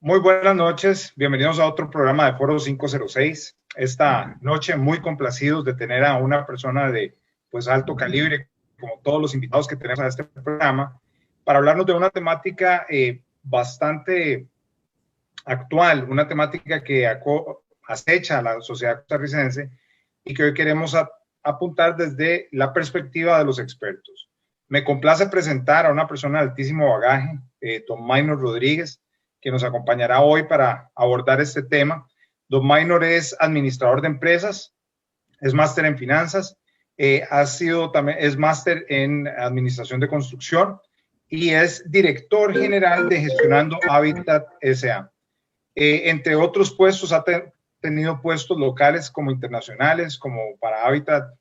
Muy buenas noches, bienvenidos a otro programa de Foro 506. Esta noche muy complacidos de tener a una persona de pues alto calibre, como todos los invitados que tenemos a este programa, para hablarnos de una temática bastante actual, una temática que acecha a la sociedad costarricense y que hoy queremos apuntar desde la perspectiva de los expertos. Me complace presentar a una persona de altísimo bagaje, don Maynor Rodríguez, que nos acompañará hoy para abordar este tema. Don Maynor es administrador de empresas, es máster en finanzas, es máster en administración de construcción y es director general de Gestionando Hábitat S.A. Entre otros puestos, ha tenido puestos locales como internacionales, como para Hábitat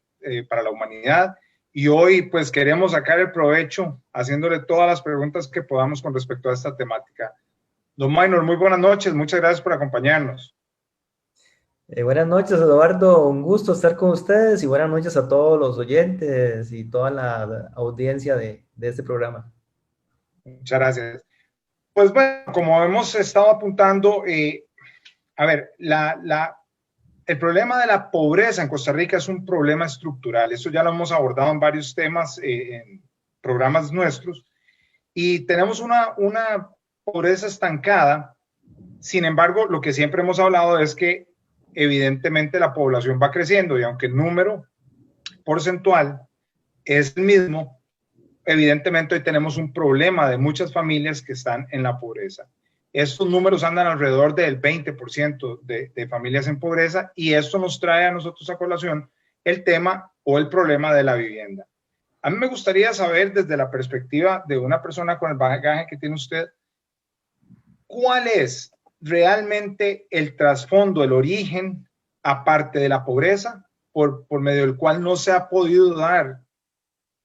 para la Humanidad. Y hoy pues queremos sacar el provecho haciéndole todas las preguntas que podamos con respecto a esta temática. Don Maynor, muy buenas noches, muchas gracias por acompañarnos. Buenas noches, Eduardo. Un gusto estar con ustedes y buenas noches a todos los oyentes y toda la audiencia de este programa. Muchas gracias. Pues bueno, como hemos estado apuntando, a ver, el problema de la pobreza en Costa Rica es un problema estructural. Eso ya lo hemos abordado en varios temas, en programas nuestros, y tenemos una pobreza estancada. Sin embargo, lo que siempre hemos hablado es que evidentemente la población va creciendo y aunque el número porcentual es el mismo, evidentemente hoy tenemos un problema de muchas familias que están en la pobreza. Estos números andan alrededor del 20% de familias en pobreza y esto nos trae a nosotros a colación el tema o el problema de la vivienda. A mí me gustaría saber desde la perspectiva de una persona con el bagaje que tiene usted, ¿cuál es realmente el trasfondo, el origen, aparte de la pobreza, por medio del cual no se ha podido dar,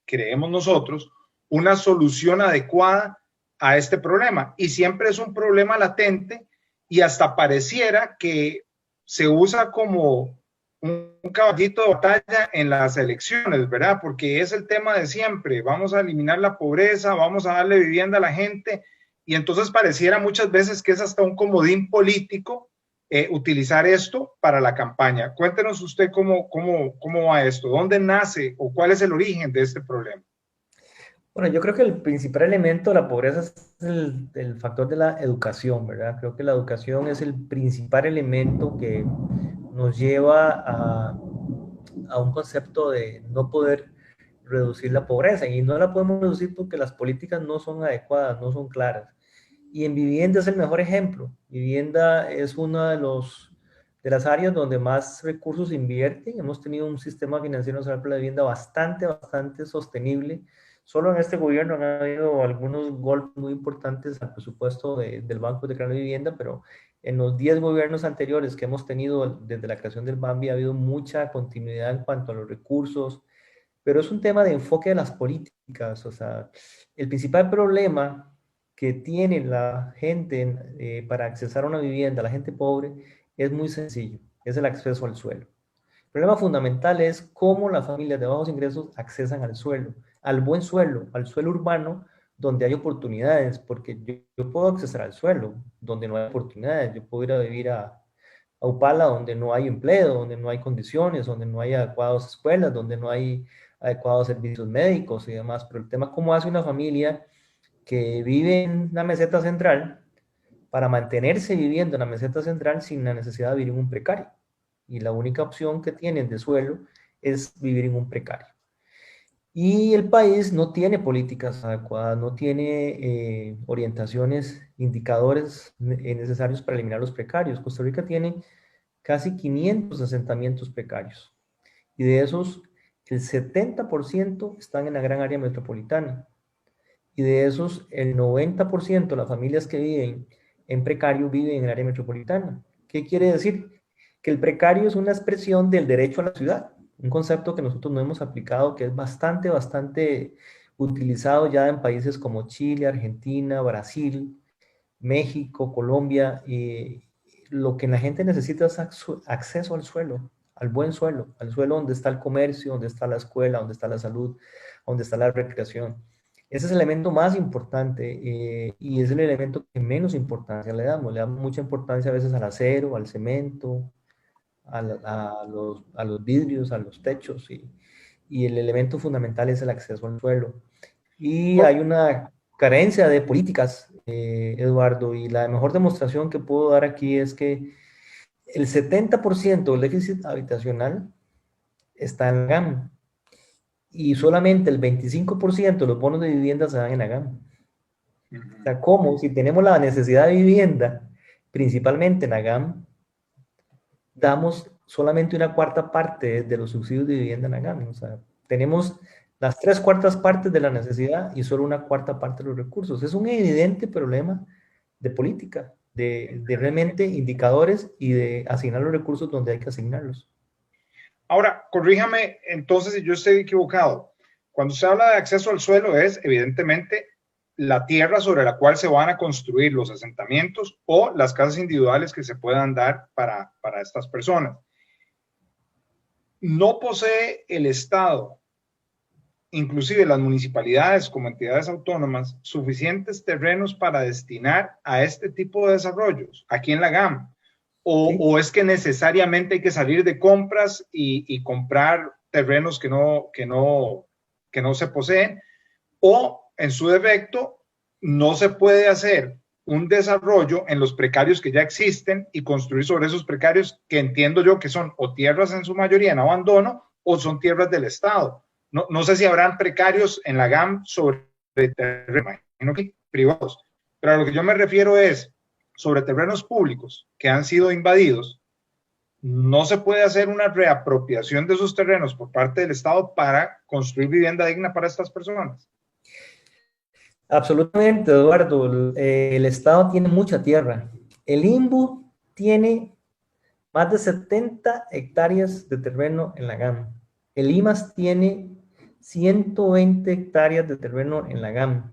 creemos nosotros, una solución adecuada a este problema? Y siempre es un problema latente y hasta pareciera que se usa como un caballito de batalla en las elecciones, ¿verdad? Porque es el tema de siempre, vamos a eliminar la pobreza, vamos a darle vivienda a la gente, y entonces pareciera muchas veces que es hasta un comodín político utilizar esto para la campaña. Cuéntenos usted cómo va esto, dónde nace o cuál es el origen de este problema. Bueno, yo creo que el principal elemento de la pobreza es el factor de la educación, ¿verdad? Creo que la educación es el principal elemento que nos lleva a un concepto de no poder reducir la pobreza y no la podemos reducir porque las políticas no son adecuadas, no son claras. Y en vivienda es el mejor ejemplo. Vivienda es una de las áreas donde más recursos se invierten. Hemos tenido un sistema financiero nacional para la vivienda bastante sostenible. Solo en este gobierno han habido algunos golpes muy importantes al presupuesto del Banco de Creación de Vivienda, pero en los 10 gobiernos anteriores que hemos tenido desde la creación del BAMBI ha habido mucha continuidad en cuanto a los recursos, pero es un tema de enfoque de las políticas. O sea, el principal problema que tiene la gente para accesar a una vivienda, la gente pobre, es muy sencillo, es el acceso al suelo. El problema fundamental es cómo las familias de bajos ingresos accesan al suelo, al buen suelo, al suelo urbano, donde hay oportunidades, porque yo puedo acceder al suelo donde no hay oportunidades, yo puedo ir a vivir a Upala donde no hay empleo, donde no hay condiciones, donde no hay adecuadas escuelas, donde no hay adecuados servicios médicos y demás, pero el tema es cómo hace una familia que vive en la meseta central para mantenerse viviendo en la meseta central sin la necesidad de vivir en un precario. Y la única opción que tienen de suelo es vivir en un precario. Y el país no tiene políticas adecuadas, no tiene orientaciones, indicadores necesarios para eliminar los precarios. Costa Rica tiene casi 500 asentamientos precarios y de esos el 70% están en la gran área metropolitana y de esos el 90% de las familias que viven en precario viven en el área metropolitana. ¿Qué quiere decir? Que el precario es una expresión del derecho a la ciudad, un concepto que nosotros no hemos aplicado, que es bastante utilizado ya en países como Chile, Argentina, Brasil, México, Colombia, y lo que la gente necesita es acceso al suelo, al buen suelo, al suelo donde está el comercio, donde está la escuela, donde está la salud, donde está la recreación. Ese es el elemento más importante y es el elemento que menos importancia le damos. Le damos mucha importancia a veces al acero, al cemento, a los vidrios, a los techos y el elemento fundamental es el acceso al suelo. Y hay una carencia de políticas, Eduardo, y la mejor demostración que puedo dar aquí es que el 70% del déficit habitacional está en la GAM y solamente el 25% de los bonos de vivienda se dan en la GAM. O sea, ¿cómo? Si tenemos la necesidad de vivienda, principalmente en la GAM, damos solamente una cuarta parte de los subsidios de vivienda en la GAM. O sea, tenemos las tres cuartas partes de la necesidad y solo una cuarta parte de los recursos. Es un evidente problema de política, de realmente indicadores y de asignar los recursos donde hay que asignarlos. Ahora, corríjame entonces si yo estoy equivocado. Cuando se habla de acceso al suelo es evidentemente la tierra sobre la cual se van a construir los asentamientos o las casas individuales que se puedan dar para estas personas. No posee el Estado, inclusive las municipalidades como entidades autónomas, suficientes terrenos para destinar a este tipo de desarrollos aquí en la GAM. O es que necesariamente hay que salir de compras y comprar terrenos que no se poseen, o en su defecto no se puede hacer un desarrollo en los precarios que ya existen y construir sobre esos precarios que entiendo yo que son o tierras en su mayoría en abandono o son tierras del Estado. No sé si habrán precarios en la GAM sobre terrenos, imagino que privados, pero a lo que yo me refiero es sobre terrenos públicos que han sido invadidos, no se puede hacer una reapropiación de esos terrenos por parte del Estado para construir vivienda digna para estas personas. Absolutamente, Eduardo. El Estado tiene mucha tierra. El INBU tiene más de 70 hectáreas de terreno en la GAM. El IMAS tiene 120 hectáreas de terreno en la GAM.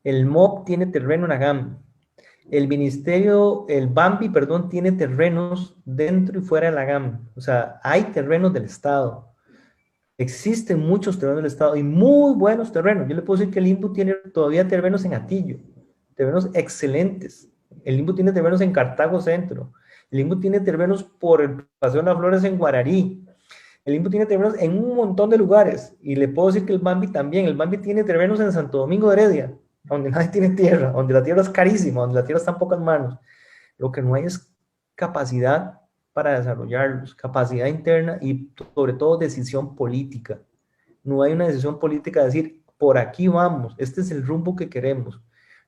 El MOP tiene terreno en la GAM. El BAMBI, perdón, tiene terrenos dentro y fuera de la GAM. O sea, hay terrenos del Estado. Existen muchos terrenos del Estado y muy buenos terrenos. Yo le puedo decir que el INBU tiene todavía terrenos en Atillo, terrenos excelentes. El INBU tiene terrenos en Cartago Centro. El INBU tiene terrenos por el Paseo de las Flores en Guararí. El INBU tiene terrenos en un montón de lugares. Y le puedo decir que el BAMBI también. El BAMBI tiene terrenos en Santo Domingo de Heredia, donde nadie tiene tierra, donde la tierra es carísima, donde la tierra está en pocas manos. Lo que no hay es capacidad para desarrollarlos, capacidad interna y sobre todo decisión política. No hay una decisión política de decir, por aquí vamos, este es el rumbo que queremos.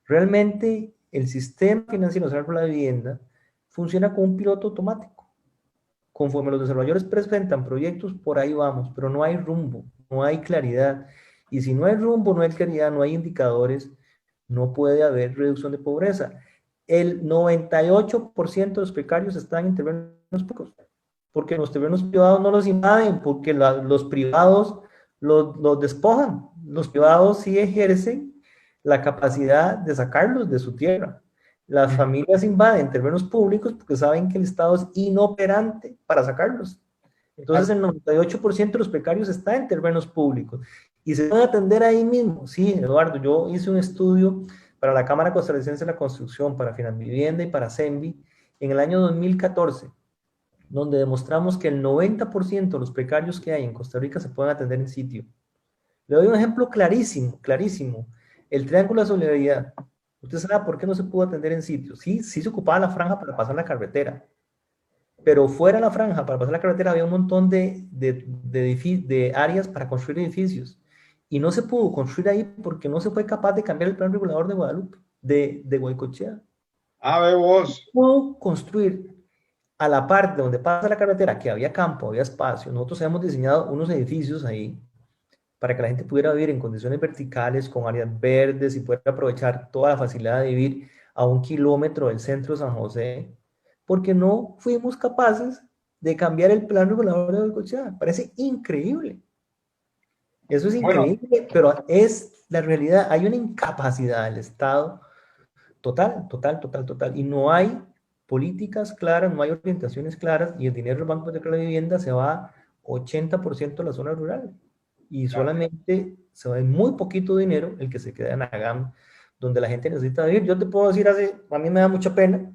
Realmente el sistema financiero nacional para la vivienda funciona como un piloto automático. Conforme los desarrolladores presentan proyectos, por ahí vamos, pero no hay rumbo, no hay claridad. Y si no hay rumbo, no hay claridad, no hay indicadores, no puede haber reducción de pobreza. El 98% de los precarios están en terrenos públicos, porque los terrenos privados no los invaden, porque los privados los despojan. Los privados sí ejercen la capacidad de sacarlos de su tierra. Las familias invaden terrenos públicos porque saben que el Estado es inoperante para sacarlos. Entonces el 98% de los precarios está en terrenos públicos y se pueden atender ahí mismo. Sí, Eduardo, yo hice un estudio para la Cámara Costarricense de la Construcción, para Finanvivienda y para CENVI en el año 2014, donde demostramos que el 90% de los precarios que hay en Costa Rica se pueden atender en sitio. Le doy un ejemplo clarísimo, clarísimo. El Triángulo de Solidaridad. ¿Usted sabe por qué no se pudo atender en sitio? Sí, sí se ocupaba la franja para pasar la carretera, pero fuera de la franja para pasar la carretera había un montón de áreas para construir edificios. Y no se pudo construir ahí porque no se fue capaz de cambiar el plan regulador de Guadalupe, de Guaycochea. A ver vos. Pudo construir a la parte donde pasa la carretera, que había campo, había espacio. Nosotros habíamos diseñado unos edificios ahí para que la gente pudiera vivir en condiciones verticales, con áreas verdes y pudiera aprovechar toda la facilidad de vivir a 1 kilómetro del centro de San José, porque no fuimos capaces de cambiar el plan regulador de Guaycochea. Parece increíble. Eso es increíble, bueno, pero es la realidad. Hay una incapacidad del Estado total, total, total, total. Y no hay políticas claras, no hay orientaciones claras, y el dinero del Banco de la Vivienda se va 80% a la zona rural. y claro, solamente se va muy poquito dinero el que se queda en Agam, donde la gente necesita vivir. Yo te puedo decir, a mí me da mucha pena,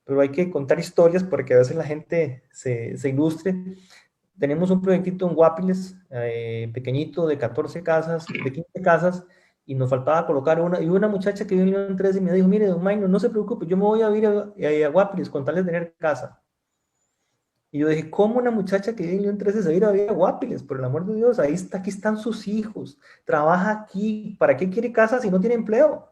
pero hay que contar historias porque a veces la gente se ilustre. Tenemos un proyectito en Guapiles, pequeñito, de 14 casas, de 15 casas, y nos faltaba colocar una, y una muchacha que vino en 3 y me dijo, mire, don Maino, no se preocupe, yo me voy a ir a Guapiles con tal de tener casa. Y yo dije, ¿cómo una muchacha que vive en León 13 se va a ir a vivir a Guapiles? Por el amor de Dios, ahí está, aquí están sus hijos, trabaja aquí, ¿para qué quiere casa si no tiene empleo?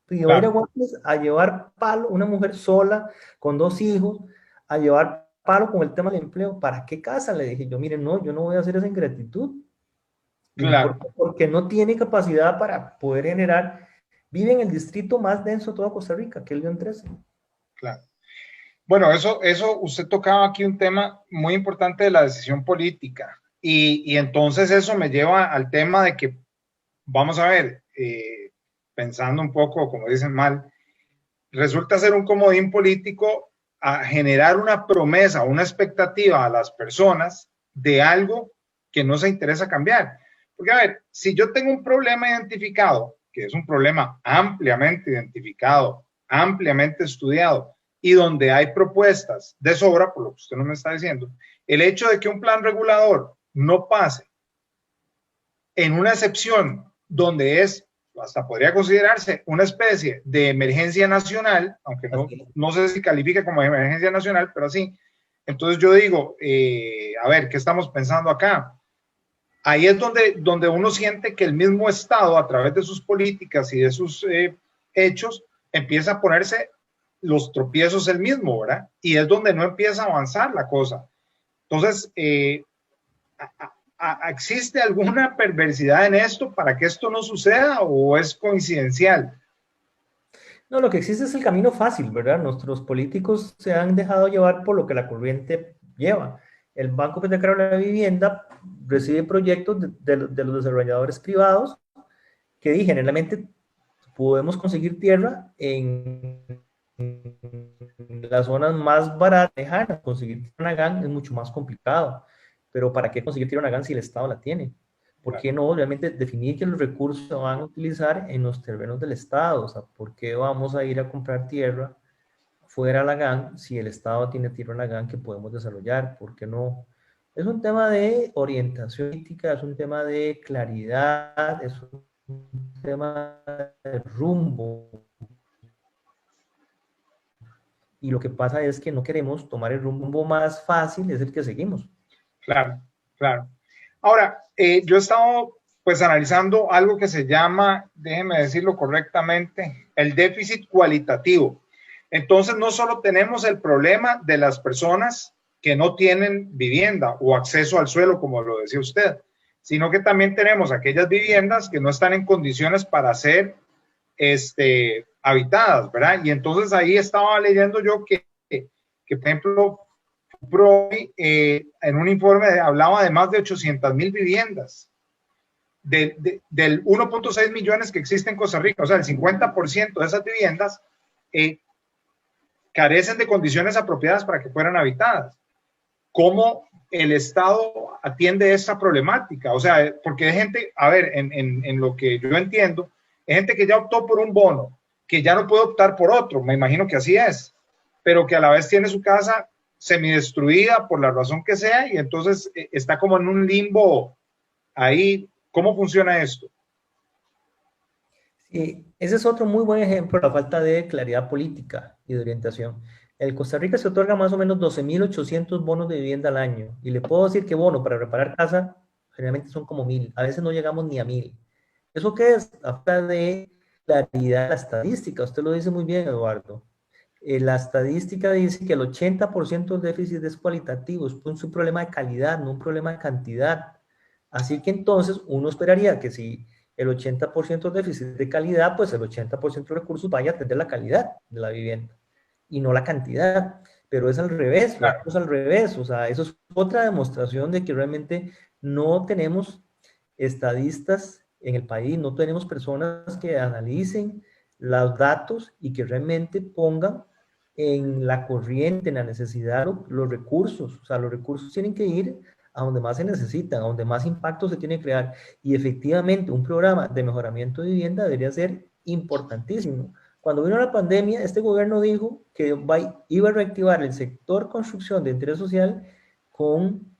Y va a ir a claro, Guapiles a llevar palo, una mujer sola, con 2 hijos, a llevar palo con el tema del empleo. ¿Para qué casa? Le dije yo, mire, no, yo no voy a hacer esa ingratitud. claro, Porque no tiene capacidad para poder generar, vive en el distrito más denso de toda Costa Rica, que es León 13. claro. Bueno, eso, usted tocaba aquí un tema muy importante de la decisión política. Y entonces eso me lleva al tema de que, vamos a ver, pensando un poco, como dicen mal, resulta ser un comodín político a generar una promesa, una expectativa a las personas de algo que no se interesa cambiar. Porque, a ver, si yo tengo un problema identificado, que es un problema ampliamente identificado, ampliamente estudiado, y donde hay propuestas de sobra, por lo que usted no me está diciendo, el hecho de que un plan regulador no pase en una excepción donde es, hasta podría considerarse una especie de emergencia nacional, aunque Así. no sé si califica como emergencia nacional, pero sí. Entonces yo digo, a ver, ¿qué estamos pensando acá? Ahí es donde uno siente que el mismo Estado, a través de sus políticas y de sus hechos, empieza a ponerse los tropiezos el mismo, ¿verdad? Y es donde no empieza a avanzar la cosa. Entonces, ¿existe alguna perversidad en esto para que esto no suceda o es coincidencial? No, lo que existe es el camino fácil, ¿verdad? Nuestros políticos se han dejado llevar por lo que la corriente lleva. El Banco Hipotecario de la Vivienda recibe proyectos de los desarrolladores privados que generalmente podemos conseguir tierra en las zonas más baratas, lejanas. Conseguir tierra en Agán es mucho más complicado. Pero ¿para qué conseguir tierra en Agán si el Estado la tiene? ¿Por Claro, qué no realmente definir que los recursos se van a utilizar en los terrenos del Estado? O sea, ¿por qué vamos a ir a comprar tierra fuera de la GAN si el Estado tiene tierra en la GAN que podemos desarrollar? ¿Por qué no? Es un tema de orientación política, es un tema de claridad, es un tema de rumbo. Y lo que pasa es que no queremos tomar el rumbo más fácil, es el que seguimos. claro, claro. Ahora, yo he estado pues analizando algo que se llama, déjeme decirlo correctamente, el déficit cualitativo. Entonces, no solo tenemos el problema de las personas que no tienen vivienda o acceso al suelo, como lo decía usted, sino que también tenemos aquellas viviendas que no están en condiciones para ser habitadas, ¿verdad? Y entonces ahí estaba leyendo yo que por ejemplo, PROI en un informe hablaba de más de 800,000 viviendas del 1.6 millones que existe en Costa Rica, o sea, el 50% de esas viviendas eh, carecen de condiciones apropiadas para que fueran habitadas. ¿Cómo el Estado atiende esta problemática? O sea, porque hay gente, a ver, en lo que yo entiendo, hay gente que ya optó por un bono, que ya no puede optar por otro, me imagino que así es, pero que a la vez tiene su casa semidestruida por la razón que sea y entonces está como en un limbo ahí. ¿Cómo funciona esto? Sí, ese es otro muy buen ejemplo de la falta de claridad política y de orientación. En Costa Rica se otorga más o menos 12.800 bonos de vivienda al año. Y le puedo decir que bono para reparar casa generalmente son como 1.000. A veces no llegamos ni a 1.000. ¿Eso qué es? La falta de claridad de la estadística. Usted lo dice muy bien, Eduardo. La estadística dice que el 80% del déficit es cualitativo, es un problema de calidad, no un problema de cantidad. Así que entonces uno esperaría que si el 80% de déficit de calidad, pues el 80% de recursos vaya a atender la calidad de la vivienda y no la cantidad. Pero es al revés, la Claro, cosa al revés. O sea, eso es otra demostración de que realmente no tenemos estadistas en el país, no tenemos personas que analicen los datos y que realmente pongan en la corriente, en la necesidad, los recursos. O sea, los recursos tienen que ir a donde más se necesitan, a donde más impacto se tiene que crear. Y efectivamente, un programa de mejoramiento de vivienda debería ser importantísimo. Cuando vino la pandemia, este gobierno dijo que iba a reactivar el sector construcción de interés social con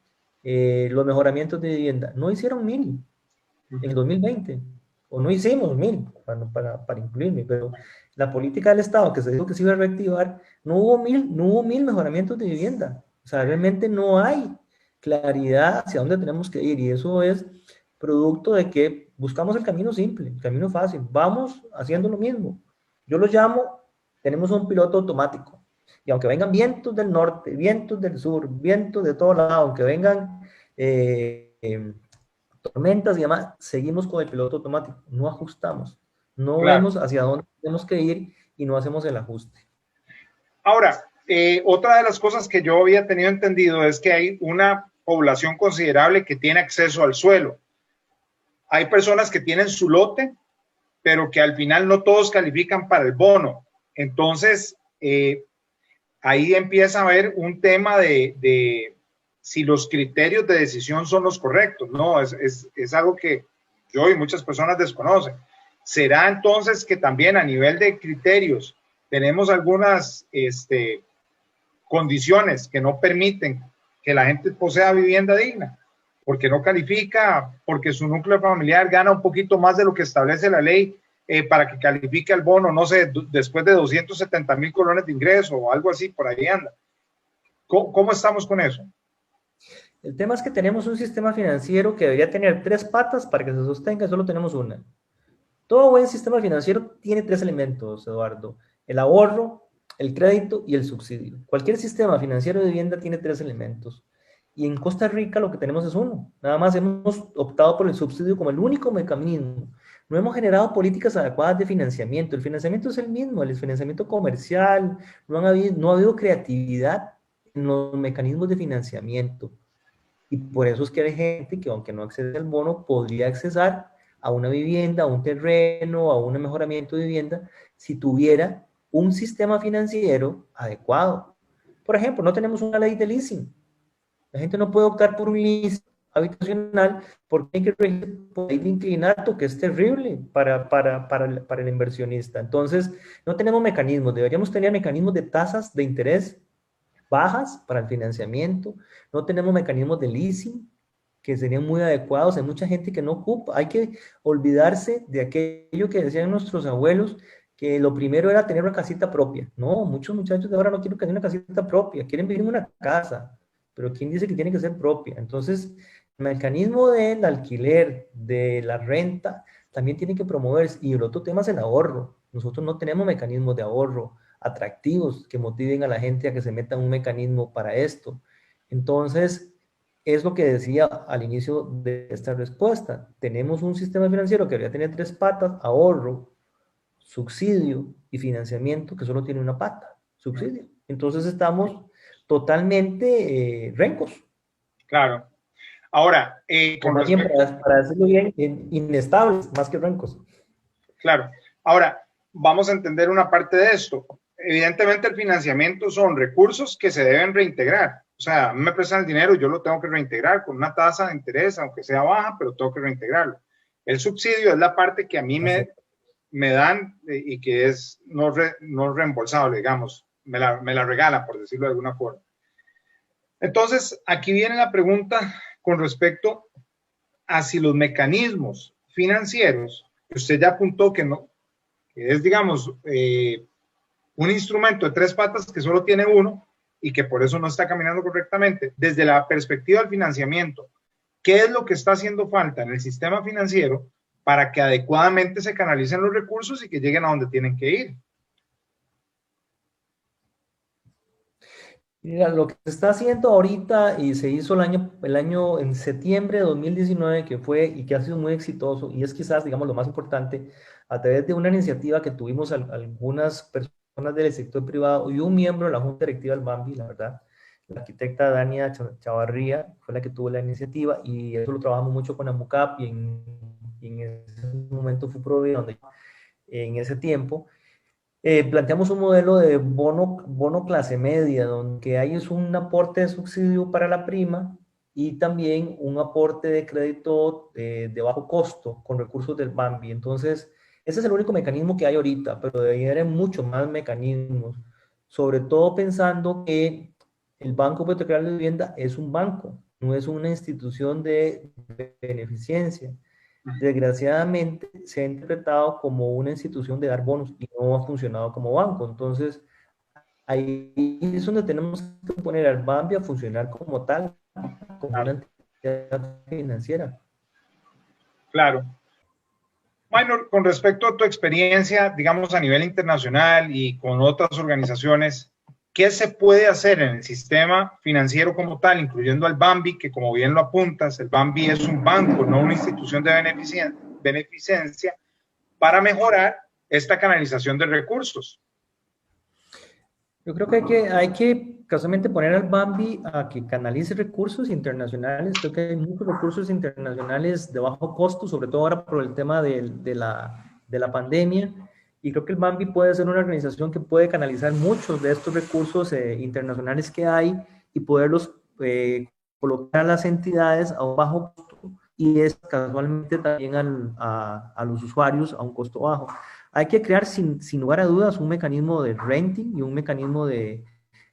los mejoramientos de vivienda. No hicieron 1000 en el 2020, o no hicimos 1000, para incluirme, pero la política del Estado que se dijo que se iba a reactivar, no hubo 1000 mejoramientos de vivienda. O sea, realmente no hay claridad hacia dónde tenemos que ir, y eso es producto de que buscamos el camino simple, el camino fácil, vamos haciendo lo mismo. Yo lo llamo, tenemos un piloto automático, y aunque vengan vientos del norte, vientos del sur, vientos de todo lado, aunque vengan tormentas y demás, seguimos con el piloto automático, no ajustamos, no Claro. vemos hacia dónde tenemos que ir y no hacemos el ajuste. Ahora, otra de las cosas que yo había tenido entendido es que hay una población considerable que tiene acceso al suelo. Hay personas que tienen su lote, pero que al final no todos califican para el bono. Entonces, ahí empieza a haber un tema de si los criterios de decisión son los correctos, ¿no? Es algo que yo y muchas personas desconocen. ¿Será entonces que también a nivel de criterios tenemos algunas condiciones que no permiten que la gente posea vivienda digna? Porque no califica, porque su núcleo familiar gana un poquito más de lo que establece la ley para que califique el bono, no sé, después de 270,000 colones de ingreso o algo así, por ahí anda. ¿Cómo estamos con eso? El tema es que tenemos un sistema financiero que debería tener 3 patas para que se sostenga, solo tenemos una. Todo buen sistema financiero tiene 3 elementos, Eduardo: el ahorro, el crédito y el subsidio. Cualquier sistema financiero de vivienda tiene 3 elementos. Y en Costa Rica lo que tenemos es uno. Nada más hemos optado por el subsidio como el único mecanismo. No hemos generado políticas adecuadas de financiamiento. El financiamiento es el mismo, el financiamiento comercial. No ha habido creatividad en los mecanismos de financiamiento. Y por eso es que hay gente que, aunque no accede al bono, podría accesar a una vivienda, a un terreno, a un mejoramiento de vivienda, si tuviera un sistema financiero adecuado. Por ejemplo, no tenemos una ley de leasing. La gente no puede optar por un leasing habitacional porque hay que regir por ley de inclinato, que es terrible para el inversionista. Entonces, no tenemos mecanismos. Deberíamos tener mecanismos de tasas de interés bajas para el financiamiento. No tenemos mecanismos de leasing que serían muy adecuados. Hay mucha gente que no ocupa. Hay que olvidarse de aquello que decían nuestros abuelos, que lo primero era tener una casita propia. No, muchos muchachos de ahora no quieren tener una casita propia, quieren vivir en una casa, pero ¿quién dice que tiene que ser propia? Entonces, el mecanismo del alquiler, de la renta, también tiene que promoverse. Y el otro tema es el ahorro. Nosotros no tenemos mecanismos de ahorro atractivos que motiven a la gente a que se meta en un mecanismo para esto. Entonces, es lo que decía al inicio de esta respuesta. Tenemos un sistema financiero que debería tener 3 patas: ahorro, subsidio y financiamiento, que solo tiene una pata: subsidio. Entonces estamos totalmente rencos. Claro. Ahora, O con más bien, respecto, para decirlo bien, inestables, más que rencos. claro. Ahora, vamos a entender una parte de esto. Evidentemente, el financiamiento son recursos que se deben reintegrar. O sea, a mí me prestan el dinero, yo lo tengo que reintegrar con una tasa de interés, aunque sea baja, pero tengo que reintegrarlo. El subsidio es la parte que a mí me dan y que es no reembolsable, digamos, me la regalan, por decirlo de alguna forma. Entonces, aquí viene la pregunta con respecto a si los mecanismos financieros, que usted ya apuntó que no, que es, digamos, un instrumento de 3 patas que solo tiene uno y que por eso no está caminando correctamente, desde la perspectiva del financiamiento, ¿qué es lo que está haciendo falta en el sistema financiero para que adecuadamente se canalicen los recursos y que lleguen a donde tienen que ir? Mira, lo que se está haciendo ahorita y se hizo el año en septiembre de 2019, que fue y que ha sido muy exitoso, y es quizás, digamos, lo más importante, a través de una iniciativa que tuvimos algunas personas del sector privado y un miembro de la Junta Directiva del BAMBI, la verdad, la arquitecta Dania Chavarría fue la que tuvo la iniciativa, y eso lo trabajamos mucho con AMUCAP, y en ese momento fue Provi, donde en ese tiempo planteamos un modelo de bono clase media, donde hay es un aporte de subsidio para la prima, y también un aporte de crédito de bajo costo con recursos del BAMBI. Entonces, ese es el único mecanismo que hay ahorita, pero debería haber muchos más mecanismos, sobre todo pensando que el Banco Hipotecario de Vivienda es un banco, no es una institución de beneficencia. Desgraciadamente se ha interpretado como una institución de dar bonos y no ha funcionado como banco. Entonces, ahí es donde tenemos que poner al BAMBI a funcionar como tal, como una Claro, entidad financiera. claro. Minor, con respecto a tu experiencia, digamos, a nivel internacional y con otras organizaciones, ¿qué se puede hacer en el sistema financiero como tal, incluyendo al BAMBI, que como bien lo apuntas, el BAMBI es un banco, no una institución de beneficencia, para mejorar esta canalización de recursos? Yo creo que hay que casualmente poner al Bambi a que canalice recursos internacionales. Creo que hay muchos recursos internacionales de bajo costo, sobre todo ahora por el tema de la pandemia. Y creo que el Bambi puede ser una organización que puede canalizar muchos de estos recursos internacionales que hay y poderlos colocar a las entidades a un bajo costo y es casualmente también a los usuarios a un costo bajo. Hay que crear sin lugar a dudas un mecanismo de renting y un mecanismo de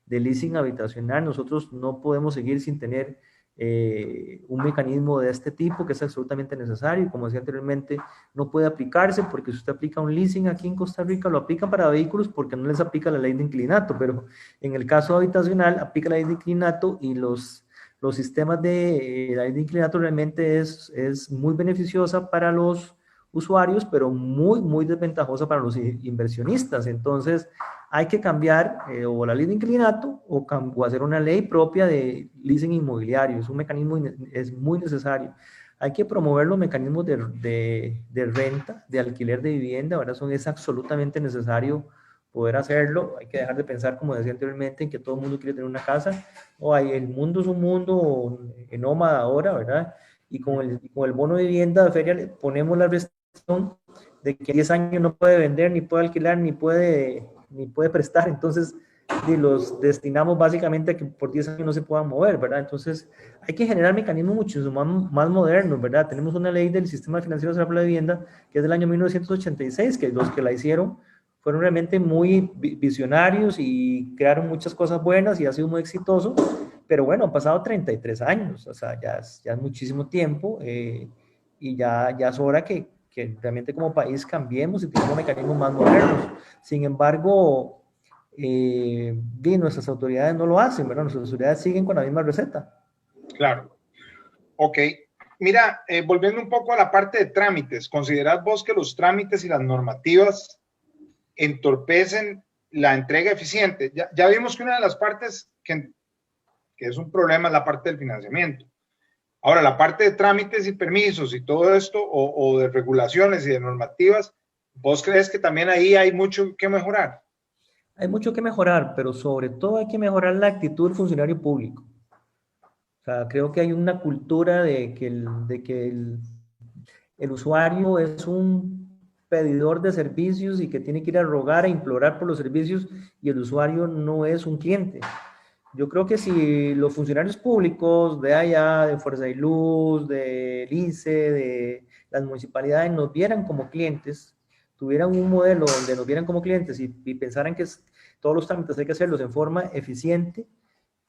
leasing habitacional. Nosotros no podemos seguir sin tener un mecanismo de este tipo que es absolutamente necesario. Y como decía anteriormente, no puede aplicarse porque si usted aplica un leasing aquí en Costa Rica, lo aplican para vehículos porque no les aplica la ley de inclinato, pero en el caso habitacional aplica la ley de inclinato y los sistemas de la ley de inclinato realmente es muy beneficiosa para los usuarios, pero muy, muy desventajosa para los inversionistas. Entonces, hay que cambiar o la ley de inclinato o hacer una ley propia de leasing inmobiliario. Es un mecanismo, es muy necesario. Hay que promover los mecanismos de renta, de alquiler de vivienda, ¿verdad? Es absolutamente necesario poder hacerlo. Hay que dejar de pensar, como decía anteriormente, en que todo el mundo quiere tener una casa. O el mundo es un mundo nómada ahora, ¿verdad? Y con el bono de vivienda de feria le ponemos la de que 10 años no puede vender, ni puede alquilar, ni puede prestar. Entonces, los destinamos básicamente a que por 10 años no se puedan mover, ¿verdad? Entonces, hay que generar mecanismos mucho más modernos, ¿verdad? Tenemos una ley del Sistema Financiero de la Vivienda que es del año 1986, que los que la hicieron fueron realmente muy visionarios y crearon muchas cosas buenas y ha sido muy exitoso, pero bueno, han pasado 33 años, o sea, ya es muchísimo tiempo y ya es hora que realmente como país cambiemos y tengamos mecanismos más modernos. Sin embargo, nuestras autoridades no lo hacen, ¿verdad? Nuestras autoridades siguen con la misma receta. Claro. Ok. Mira, volviendo un poco a la parte de trámites, ¿considerás vos que los trámites y las normativas entorpecen la entrega eficiente? Ya vimos que una de las partes que es un problema es la parte del financiamiento. Ahora, la parte de trámites y permisos y todo esto, o de regulaciones y de normativas, ¿vos crees que también ahí hay mucho que mejorar? Hay mucho que mejorar, pero sobre todo hay que mejorar la actitud del funcionario público. O sea, creo que hay una cultura de que el usuario es un pedidor de servicios y que tiene que ir a rogar, a implorar por los servicios y el usuario no es un cliente. Yo creo que si los funcionarios públicos de allá, de Fuerza y Luz, de ICE, de las municipalidades nos vieran como clientes, tuvieran un modelo donde nos vieran como clientes y pensaran que todos los trámites hay que hacerlos en forma eficiente,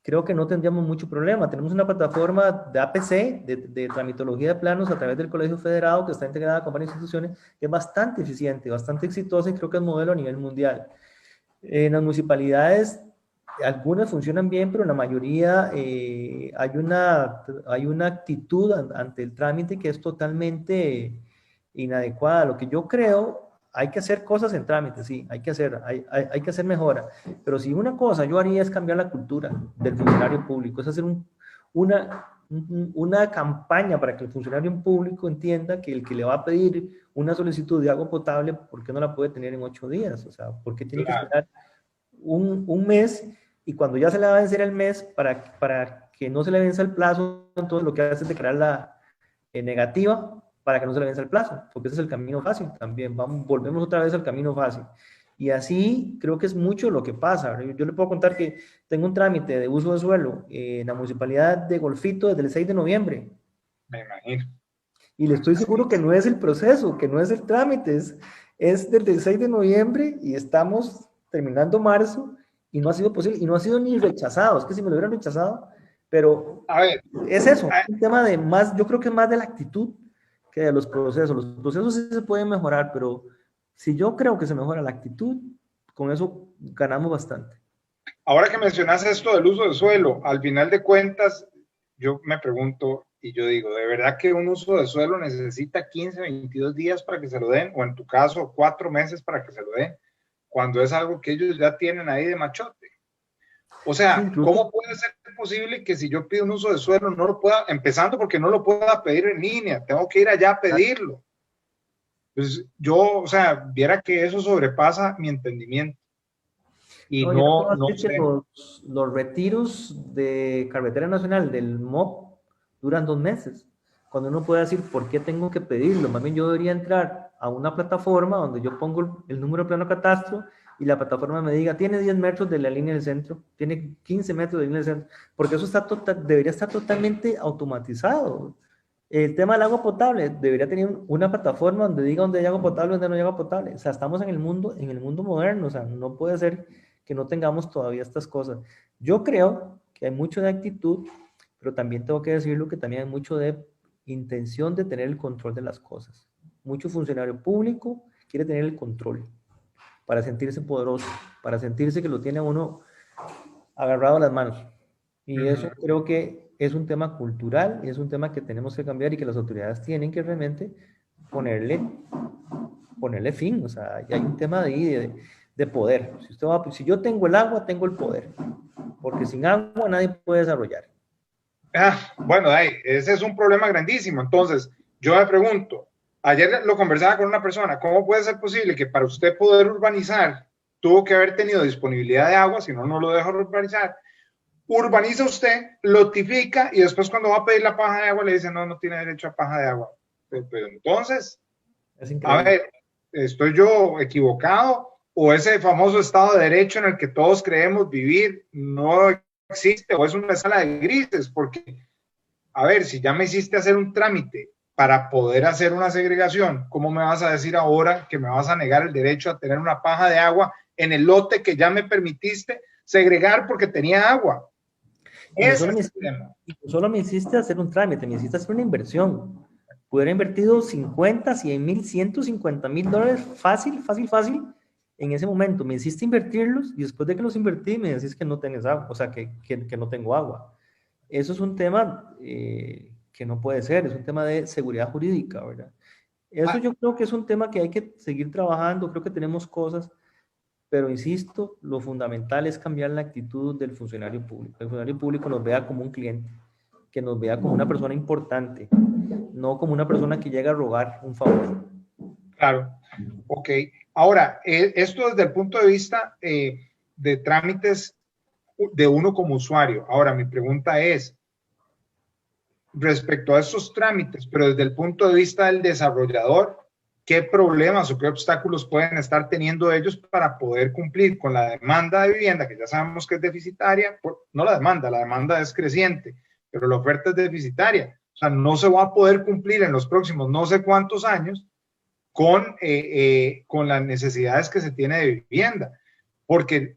creo que no tendríamos mucho problema. Tenemos una plataforma de APC, de tramitología de planos a través del Colegio Federado, que está integrada con varias instituciones, que es bastante eficiente, bastante exitosa y creo que es modelo a nivel mundial. En las municipalidades, algunas funcionan bien, pero en la mayoría hay una actitud ante el trámite que es totalmente inadecuada. Lo que yo creo, hay que hacer cosas en trámite, sí, hay que hacer mejora. Pero si una cosa yo haría es cambiar la cultura del funcionario público, es hacer una campaña para que el funcionario público entienda que el que le va a pedir una solicitud de agua potable, ¿por qué no la puede tener en 8 días? O sea, ¿por qué tiene que Claro, esperar un mes y cuando ya se le va a vencer el mes, para que no se le venza el plazo, entonces lo que hace es declarar la negativa para que no se le venza el plazo, porque ese es el camino fácil también. Volvemos otra vez al camino fácil. Y así creo que es mucho lo que pasa. Yo le puedo contar que tengo un trámite de uso de suelo en la municipalidad de Golfito desde el 6 de noviembre. Me imagino. Y le estoy seguro que no es el proceso, que no es el trámite, es desde el 6 de noviembre y estamos terminando marzo y no ha sido posible, y no ha sido ni rechazado, es que si me lo hubieran rechazado, pero A ver, es eso, un tema de más, yo creo que es más de la actitud que de los procesos. Los procesos sí se pueden mejorar, pero si yo creo que se mejora la actitud, con eso ganamos bastante. ahora que mencionas esto del uso del suelo, al final de cuentas, yo me pregunto y yo digo, ¿de verdad que un uso de suelo necesita 15, 22 días para que se lo den? O en tu caso, 4 meses para que se lo den, cuando es algo que ellos ya tienen ahí de machote. O Sí, sea, incluso, ¿cómo puede ser posible que si yo pido un uso de suelo no lo pueda, empezando porque no lo pueda pedir en línea, tengo que ir allá a pedirlo? Pues yo, o sea, viera que eso sobrepasa mi entendimiento y no, yo le puedo no decir que sé. los retiros de carretera nacional del MOP duran 2 meses. Cuando uno puede decir, ¿por qué tengo que pedirlo? Más bien yo debería entrar a una plataforma donde yo pongo el número de plano catastro y la plataforma me diga, tiene 10 metros de la línea del centro, tiene 15 metros de la línea del centro, porque eso está debería estar totalmente automatizado. El tema del agua potable debería tener una plataforma donde diga dónde hay agua potable, dónde no hay agua potable. O sea, estamos en el mundo moderno, o sea, no puede ser que no tengamos todavía estas cosas. Yo creo que hay mucho de actitud, pero también tengo que decirlo que también hay mucho de intención de tener el control de las cosas. Mucho funcionario público quiere tener el control para sentirse poderoso, para sentirse que lo tiene uno agarrado a las manos. Y eso creo que es un tema cultural y es un tema que tenemos que cambiar y que las autoridades tienen que realmente ponerle, ponerle fin. O sea, hay un tema de poder. Si, usted va, si yo tengo el agua, tengo el poder. Porque sin agua nadie puede desarrollar. Bueno, ese es un problema grandísimo. Entonces, yo me pregunto, ayer lo conversaba con una persona, ¿cómo puede ser posible que para usted poder urbanizar tuvo que haber tenido disponibilidad de agua, si no, no lo deja urbanizar? Urbaniza usted, lotifica y después cuando va a pedir la paja de agua le dicen, no, no tiene derecho a paja de agua. Pero entonces, Es a increíble. ver, ¿estoy yo equivocado? ¿O ese famoso Estado de Derecho en el que todos creemos vivir no existe? ¿O es una sala de grises? Porque, a ver, si ya me hiciste hacer un trámite para poder hacer una segregación, ¿cómo me vas a decir ahora que me vas a negar el derecho a tener una paja de agua en el lote que ya me permitiste segregar porque tenía agua? Y no Ese solo es me, el tema. y no solo me hiciste hacer un trámite, me hiciste hacer una inversión. Pudiera invertido 50, 100 mil, 150 mil dólares fácil, fácil, fácil en ese momento. Me hiciste invertirlos y después de que los invertí me decís que no tienes agua, o sea, que no tengo agua. Eso es un tema que no puede ser, es un tema de seguridad jurídica, ¿verdad? Eso Ah, yo creo que es un tema que hay que seguir trabajando, creo que tenemos cosas, pero insisto, lo fundamental es cambiar la actitud del funcionario público. El funcionario público nos vea como un cliente, que nos vea como una persona importante, no como una persona que llega a rogar un favor. claro, ok. Ahora, esto desde el punto de vista de trámites de uno como usuario. Ahora, mi pregunta es, respecto a estos trámites, pero desde el punto de vista del desarrollador, ¿qué problemas o qué obstáculos pueden estar teniendo ellos para poder cumplir con la demanda de vivienda, que ya sabemos que es deficitaria? No la demanda es creciente, pero la oferta es deficitaria. O sea, no se va a poder cumplir en los próximos no sé cuántos años con las necesidades que se tiene de vivienda, porque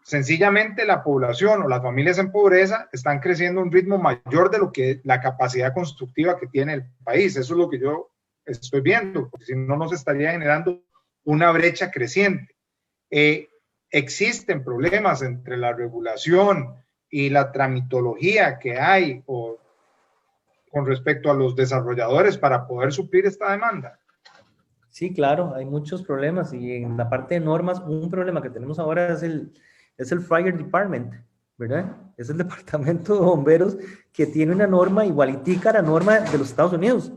sencillamente la población o las familias en pobreza están creciendo a un ritmo mayor de lo que la capacidad constructiva que tiene el país. Eso es lo que yo estoy viendo, porque si no nos estaría generando una brecha creciente. Existen problemas entre la regulación y la tramitología que hay o con respecto a los desarrolladores para poder suplir esta demanda. Sí, claro, hay muchos problemas y en la parte de normas, un problema que tenemos ahora es el Fire Department, ¿verdad? Es el departamento de bomberos que tiene una norma igualitica a la norma de los Estados Unidos.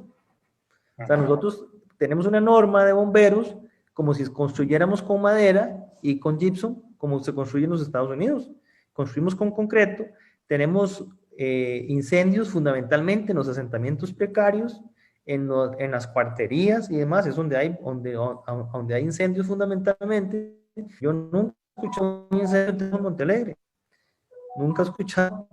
O sea, nosotros tenemos una norma de bomberos como si construyéramos con madera y con gypsum, como se construye en los Estados Unidos. Construimos con concreto, tenemos incendios fundamentalmente en los asentamientos precarios, en las cuarterías y demás, es donde hay incendios fundamentalmente. Yo nunca he escuchado un incendio en Montealegre, nunca he escuchado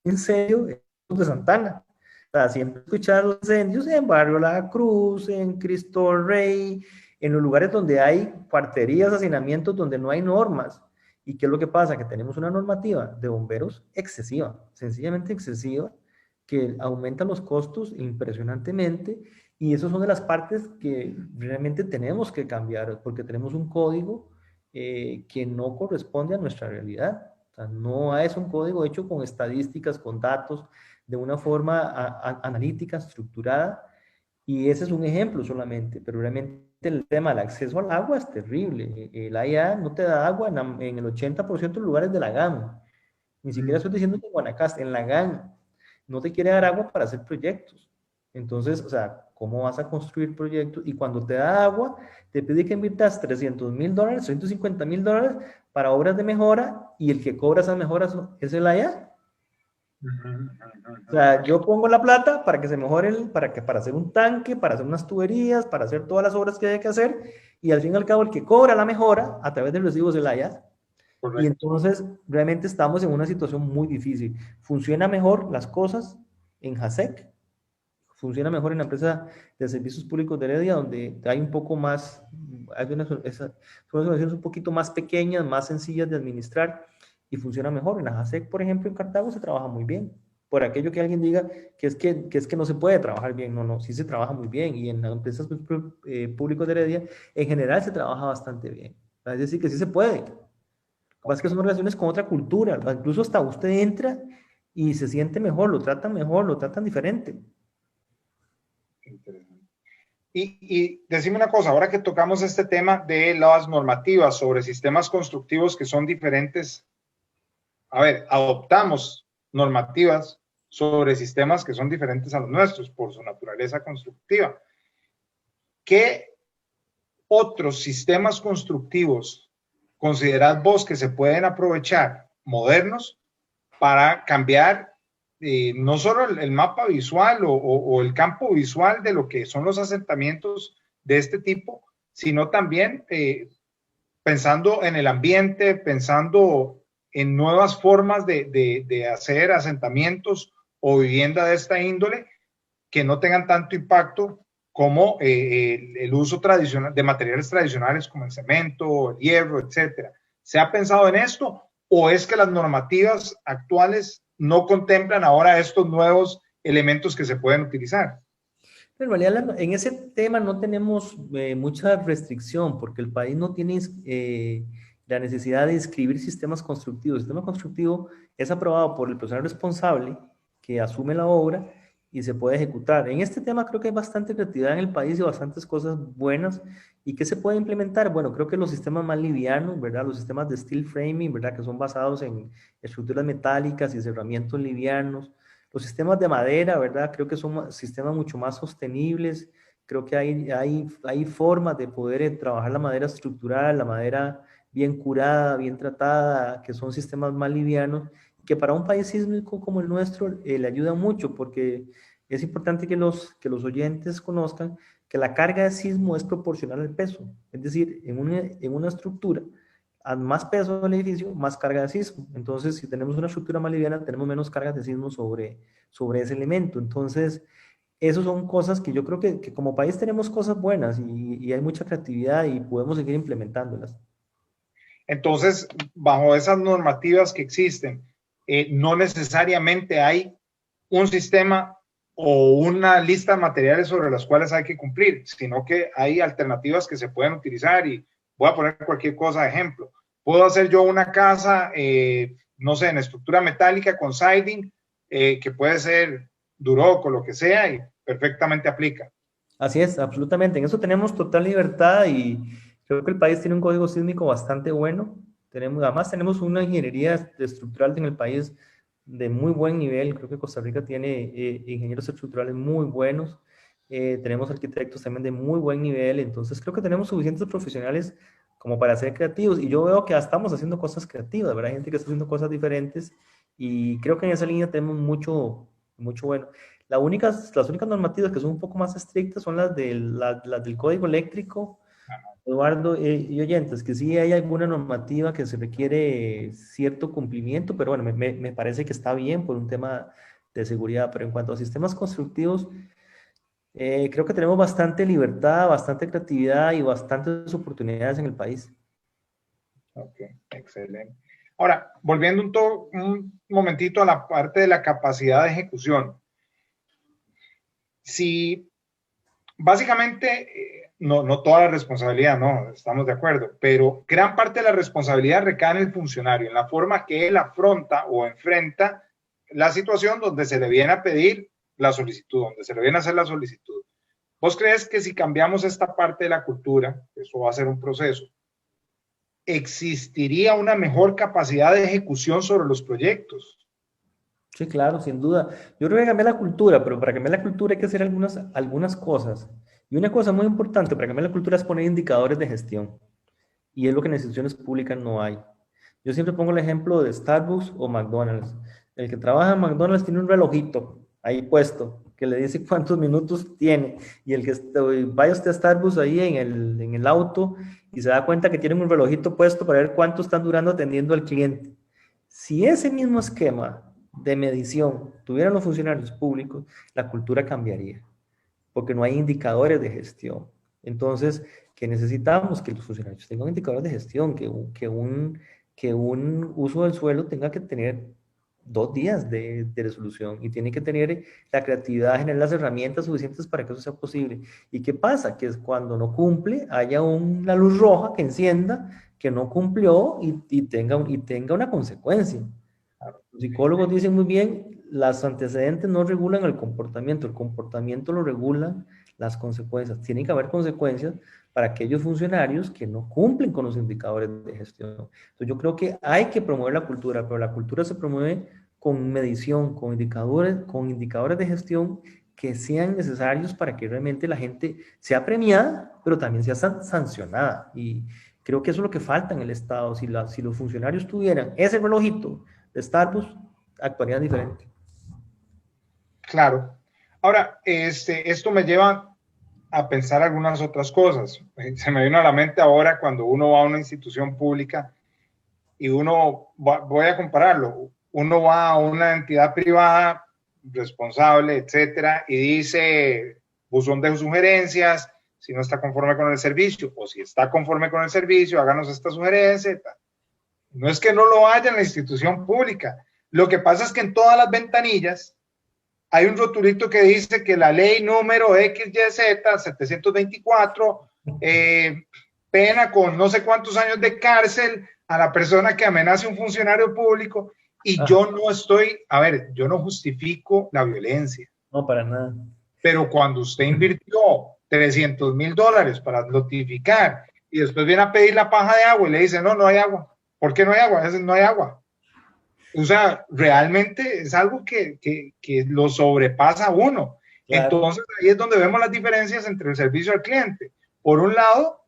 un incendio de Santana. O sea, siempre escuchar los incendios en Barrio La Cruz, en Cristo Rey, en los lugares donde hay cuarterías, hacinamientos, donde no hay normas. ¿Y qué es lo que pasa? Que tenemos una normativa de bomberos excesiva, sencillamente excesiva, que aumenta los costos impresionantemente, y eso son de las partes que realmente tenemos que cambiar, porque tenemos un código que no corresponde a nuestra realidad. O sea, no es un código hecho con estadísticas, con datos, de una forma analítica, estructurada, y ese es un ejemplo solamente, pero realmente el tema del acceso al agua es terrible. El AIA no te da agua en el 80% de los lugares de la GAM. Ni siquiera estoy diciendo que en Guanacaste, en la GAM no te quiere dar agua para hacer proyectos. Entonces, o sea, ¿cómo vas a construir proyectos? Y cuando te da agua, te pide que inviertas $300,000, $350,000 para obras de mejora, y el que cobra esas mejoras es el AIA. O sea, yo pongo la plata para que se mejore, para hacer un tanque, para hacer unas tuberías, para hacer todas las obras que hay que hacer, y al fin y al cabo el que cobra la mejora a través del recibo es el AIA. Y Correcto. entonces realmente estamos en una situación muy difícil. Funciona mejor las cosas en JASEC, funciona mejor en la empresa de servicios públicos de Heredia, donde hay un poco más, hay unas, son organizaciones un poquito más pequeñas, más sencillas de administrar, y funciona mejor. En la JASEC, por ejemplo, en Cartago se trabaja muy bien. Por aquello que alguien diga que es que no se puede trabajar bien, no, no, sí se trabaja muy bien, y en las empresas públicas de Heredia, en general se trabaja bastante bien. Es decir, que sí se puede. Lo que pasa es que son relaciones con otra cultura, incluso hasta usted entra y se siente mejor, lo tratan diferente. Interesante. Y decime una cosa, ahora que tocamos este tema de las normativas sobre sistemas constructivos que son diferentes, a ver, adoptamos normativas sobre sistemas que son diferentes a los nuestros por su naturaleza constructiva. ¿Qué otros sistemas constructivos considerad vos que se pueden aprovechar, modernos, para cambiar no solo el mapa visual o el campo visual de lo que son los asentamientos de este tipo, sino también pensando en el ambiente, pensando en nuevas formas de hacer asentamientos o vivienda de esta índole que no tengan tanto impacto como el uso tradicional de materiales tradicionales como el cemento, el hierro, etcétera. ¿Se ha pensado en esto o es que las normativas actuales no contemplan ahora estos nuevos elementos que se pueden utilizar? En realidad, en ese tema no tenemos mucha restricción, porque el país no tiene la necesidad de inscribir sistemas constructivos. El sistema constructivo es aprobado por el personal responsable que asume la obra y se puede ejecutar. En este tema creo que hay bastante creatividad en el país y bastantes cosas buenas. ¿Y qué se puede implementar? Bueno, creo que los sistemas más livianos, ¿verdad? Los sistemas de steel framing, ¿verdad? Que son basados en estructuras metálicas y cerramientos livianos. Los sistemas de madera, ¿verdad? Creo que son sistemas mucho más sostenibles. Creo que hay formas de poder trabajar la madera estructural, la madera bien curada, bien tratada, que son sistemas más livianos, que para un país sísmico como el nuestro le ayuda mucho, porque es importante que los oyentes conozcan que la carga de sismo es proporcional al peso. Es decir, en una estructura, a más peso del edificio, más carga de sismo. Entonces, si tenemos una estructura más liviana, tenemos menos cargas de sismo sobre ese elemento. Entonces, esas son cosas que yo creo que como país tenemos cosas buenas y hay mucha creatividad y podemos seguir implementándolas. Entonces, bajo esas normativas que existen, no necesariamente hay un sistema o una lista de materiales sobre las cuales hay que cumplir, sino que hay alternativas que se pueden utilizar y voy a poner cualquier cosa de ejemplo. Puedo hacer yo una casa, no sé, en estructura metálica con siding, que puede ser Duroc o lo que sea y perfectamente aplica. Así es, absolutamente. En eso tenemos total libertad y creo que el país tiene un código sísmico bastante bueno. Además, tenemos una ingeniería estructural en el país de muy buen nivel. Creo que Costa Rica tiene ingenieros estructurales muy buenos. Tenemos arquitectos también de muy buen nivel. Entonces, creo que tenemos suficientes profesionales como para ser creativos. Y yo veo que estamos haciendo cosas creativas, ¿verdad? Hay gente que está haciendo cosas diferentes y creo que en esa línea tenemos mucho, mucho bueno. Las únicas normativas que son un poco más estrictas son las del Código Eléctrico, Eduardo, y oyentes, que sí hay alguna normativa que se requiere cierto cumplimiento, pero bueno, me parece que está bien por un tema de seguridad, pero en cuanto a sistemas constructivos, creo que tenemos bastante libertad, bastante creatividad y bastantes oportunidades en el país. Ok, excelente. Ahora, volviendo un momentito a la parte de la capacidad de ejecución. Si básicamente, no toda la responsabilidad, no, estamos de acuerdo, pero gran parte de la responsabilidad recae en el funcionario, en la forma que él afronta o enfrenta la situación donde se le viene a pedir la solicitud, donde se le viene a hacer la solicitud. ¿Vos crees que si cambiamos esta parte de la cultura, eso va a ser un proceso, existiría una mejor capacidad de ejecución sobre los proyectos? Sí, claro, sin duda. Yo creo que cambiar la cultura, pero para cambiar la cultura hay que hacer algunas cosas. Y una cosa muy importante para cambiar la cultura es poner indicadores de gestión. Y es lo que en instituciones públicas no hay. Yo siempre pongo el ejemplo de Starbucks o McDonald's. El que trabaja en McDonald's tiene un relojito ahí puesto que le dice cuántos minutos tiene. Y el que vaya usted a Starbucks ahí en el auto y se da cuenta que tienen un relojito puesto para ver cuánto están durando atendiendo al cliente. Si ese mismo esquema de medición tuvieran los funcionarios públicos, la cultura cambiaría, porque no hay indicadores de gestión. Entonces, ¿qué necesitamos? Que los funcionarios tengan indicadores de gestión, que un uso del suelo tenga que tener 2 días de resolución y tiene que tener la creatividad, generar las herramientas suficientes para que eso sea posible. ¿Y qué pasa? Que es cuando no cumple, haya una luz roja que encienda, que no cumplió y tenga una consecuencia. Los psicólogos dicen muy bien, los antecedentes no regulan el comportamiento lo regulan las consecuencias. Tienen que haber consecuencias para aquellos funcionarios que no cumplen con los indicadores de gestión. Entonces yo creo que hay que promover la cultura, pero la cultura se promueve con medición, con indicadores de gestión que sean necesarios para que realmente la gente sea premiada, pero también sea sancionada. Y creo que eso es lo que falta en el Estado. Si los funcionarios tuvieran ese relojito de Starbucks, actuarían diferente. Claro. Ahora, esto me lleva a pensar algunas otras cosas. Se me vino a la mente ahora cuando uno va a una institución pública y voy a compararlo, uno va a una entidad privada responsable, etcétera, y dice buzón de sugerencias, si no está conforme con el servicio, o si está conforme con el servicio, háganos esta sugerencia. No es que no lo haya en la institución pública. Lo que pasa es que en todas las ventanillas hay un rotulito que dice que la ley número XYZ 724 pena con no sé cuántos años de cárcel a la persona que amenace a un funcionario público, y yo no estoy, a ver, yo no justifico la violencia. No, para nada. Pero cuando usted invirtió $300,000 para notificar y después viene a pedir la paja de agua y le dice, no hay agua. ¿Por qué no hay agua? A veces no hay agua. O sea, realmente es algo que lo sobrepasa a uno. Claro. Entonces ahí es donde vemos las diferencias entre el servicio al cliente. Por un lado,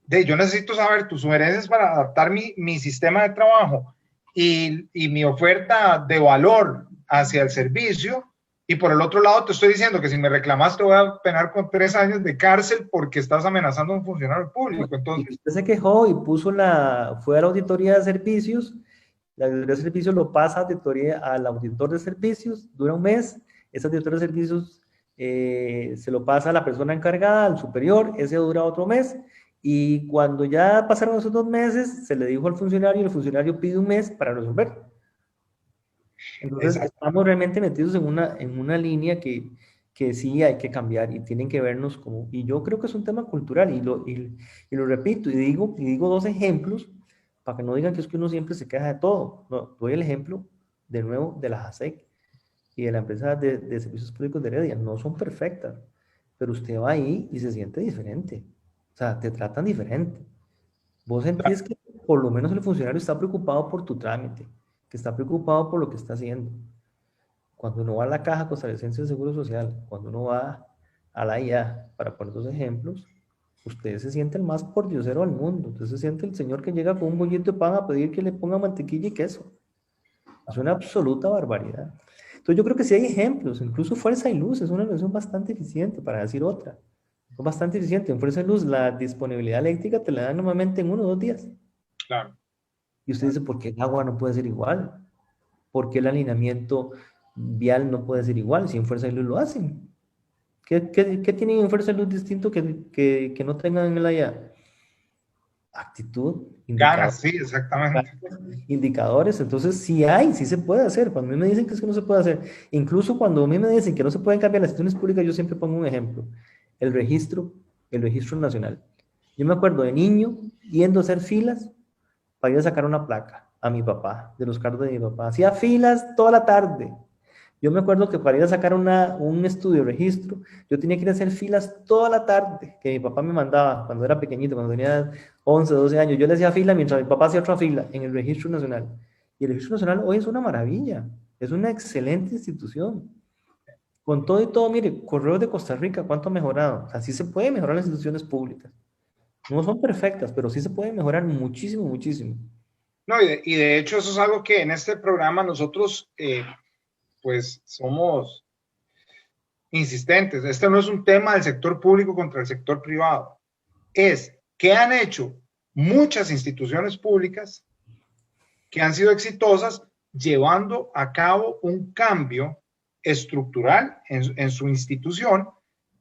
yo necesito saber tus sugerencias para adaptar mi sistema de trabajo y mi oferta de valor hacia el servicio. Y por el otro lado te estoy diciendo que si me reclamas te voy a penar con 3 años de cárcel porque estás amenazando a un funcionario público. Entonces, usted se quejó y fue a la auditoría de servicios. La auditoría de servicios lo pasa al auditor de servicios, dura un mes. Ese auditor de servicios se lo pasa a la persona encargada, al superior, ese dura otro mes. Y cuando ya pasaron esos 2 meses, se le dijo al funcionario y el funcionario pide un mes para resolver. Entonces, estamos realmente metidos en una línea que sí hay que cambiar y tienen que vernos como, y yo creo que es un tema cultural y lo repito y digo 2 ejemplos para que no digan que es que uno siempre se queja de todo. No, doy el ejemplo de nuevo de la JASEC y de la empresa de servicios públicos de Heredia. No son perfectas, pero usted va ahí y se siente diferente. O sea, te tratan diferente. Vos sentís que por lo menos el funcionario está preocupado por tu trámite, que está preocupado por lo que está haciendo. Cuando uno va a la Caja Costarricense de Seguro Social, cuando uno va a la IA, para poner 2 ejemplos, usted se siente el más pordiosero del mundo. Usted se siente el señor que llega con un bollito de pan a pedir que le ponga mantequilla y queso. Es una absoluta barbaridad. Entonces yo creo que sí hay ejemplos, incluso Fuerza y Luz es una organización bastante eficiente, para decir otra. Es bastante eficiente. En Fuerza y Luz la disponibilidad eléctrica te la dan normalmente en 1 o 2 días. Claro. Y usted dice, ¿por qué el agua no puede ser igual? ¿Por qué el alineamiento vial no puede ser igual si en Fuerza y Luz lo hacen? ¿Qué tienen en Fuerza y Luz distinto que no tengan en el allá? Actitud, Ganas, indicadores. sí, exactamente. Indicadores, entonces sí hay, sí se puede hacer. Cuando a mí me dicen que es que no se puede hacer, incluso cuando a mí me dicen que no se pueden cambiar las instituciones públicas, yo siempre pongo un ejemplo, el registro, el registro nacional. Yo me acuerdo de niño yendo a hacer filas para ir a sacar una placa a mi papá, de los carros de mi papá. Hacía filas toda la tarde. Yo me acuerdo que para ir a sacar un estudio de registro, yo tenía que ir a hacer filas toda la tarde, que mi papá me mandaba cuando era pequeñito, cuando tenía 11, 12 años. Yo le hacía fila mientras mi papá hacía otra fila en el Registro Nacional. Y el Registro Nacional hoy es una maravilla, es una excelente institución. Con todo y todo, mire, Correos de Costa Rica, ¿cuánto ha mejorado? Así se puede mejorar las instituciones públicas. No son perfectas, pero sí se puede mejorar muchísimo, muchísimo. No, y de hecho eso es algo que en este programa nosotros pues somos insistentes. Este no es un tema del sector público contra el sector privado. Es que han hecho muchas instituciones públicas que han sido exitosas llevando a cabo un cambio estructural en su institución